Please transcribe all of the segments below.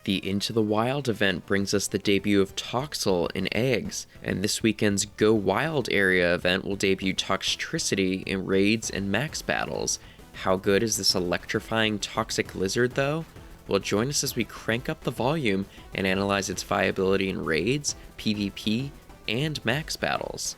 The Into the Wild event brings us the debut of Toxel in eggs, and this weekend's Go Wild area event will debut Toxtricity in raids and max battles. How good is this electrifying toxic lizard though? Well, join us as we crank up the volume and analyze its viability in raids, PvP, and max battles.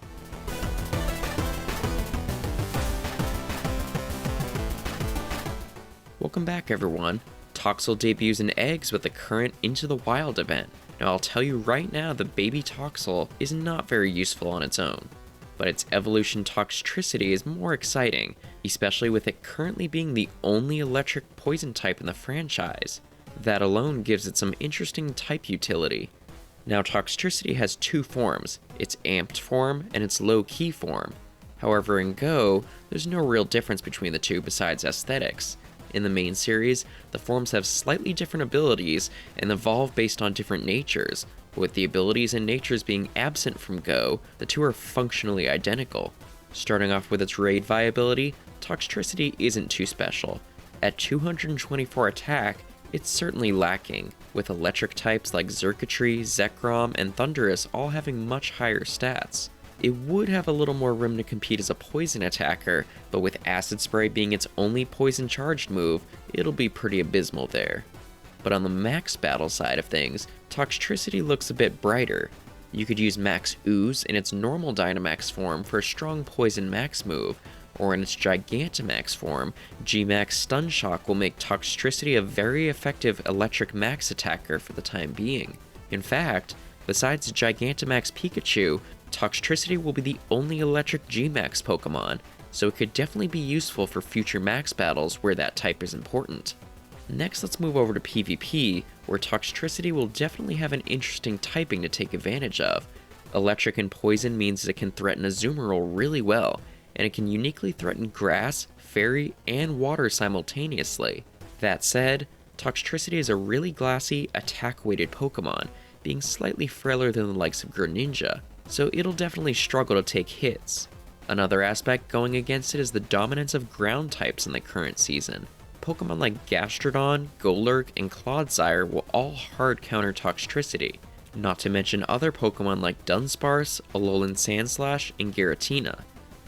Welcome back everyone. Toxel debuts in eggs with the current Into the Wild event. Now I'll tell you right now that baby Toxel is not very useful on its own, but its evolution Toxtricity is more exciting, especially with it currently being the only electric poison type in the franchise. That alone gives it some interesting type utility. Now Toxtricity has two forms, its amped form and its low-key form. However in Go, there's no real difference between the two besides aesthetics. In the main series, the forms have slightly different abilities and evolve based on different natures, but with the abilities and natures being absent from Go, the two are functionally identical. Starting off with its raid viability, Toxtricity isn't too special. At 224 attack, it's certainly lacking, with electric types like Xurkitree, Zekrom, and Thundurus all having much higher stats. It would have a little more room to compete as a poison attacker, but with Acid Spray being its only poison charged move, it'll be pretty abysmal there. But on the max battle side of things, Toxtricity looks a bit brighter. You could use Max Ooze in its normal Dynamax form for a strong poison max move, or in its Gigantamax form, Gmax Stun Shock will make Toxtricity a very effective electric max attacker for the time being. In fact, besides Gigantamax Pikachu, Toxtricity will be the only electric Gmax Pokemon, so it could definitely be useful for future max battles where that type is important. Next, let's move over to PvP, where Toxtricity will definitely have an interesting typing to take advantage of. Electric and Poison means it can threaten Azumarill really well, and it can uniquely threaten Grass, Fairy, and Water simultaneously. That said, Toxtricity is a really glassy, attack-weighted Pokemon, being slightly frailer than the likes of Greninja, so it'll definitely struggle to take hits. Another aspect going against it is the dominance of ground types in the current season. Pokemon like Gastrodon, Golurk, and Clodsire will all hard counter Toxtricity, not to mention other Pokemon like Dunsparce, Alolan Sandslash, and Giratina.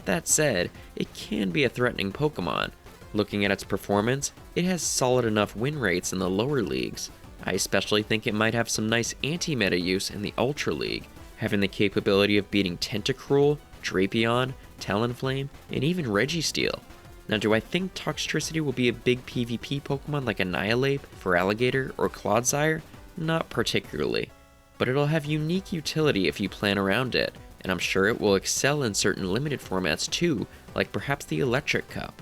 That said, it can be a threatening Pokemon. Looking at its performance, it has solid enough win rates in the lower leagues. I especially think it might have some nice anti-meta use in the Ultra League, having the capability of beating Tentacruel, Drapion, Talonflame, and even Registeel. Now do I think Toxtricity will be a big PvP Pokemon like Annihilape, Feraligatr, or Clodsire? Not particularly, but it'll have unique utility if you plan around it, and I'm sure it will excel in certain limited formats too, like perhaps the Electric Cup.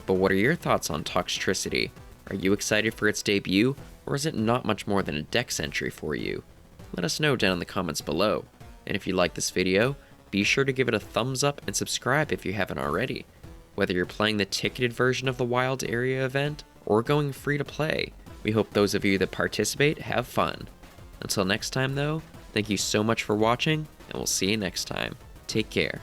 But what are your thoughts on Toxtricity? Are you excited for its debut, or is it not much more than a dex entry for you? Let us know down in the comments below. And if you like this video, be sure to give it a thumbs up and subscribe if you haven't already. Whether you're playing the ticketed version of the Wild Area event, or going free to play, we hope those of you that participate have fun. Until next time though, thank you so much for watching, and we'll see you next time. Take care.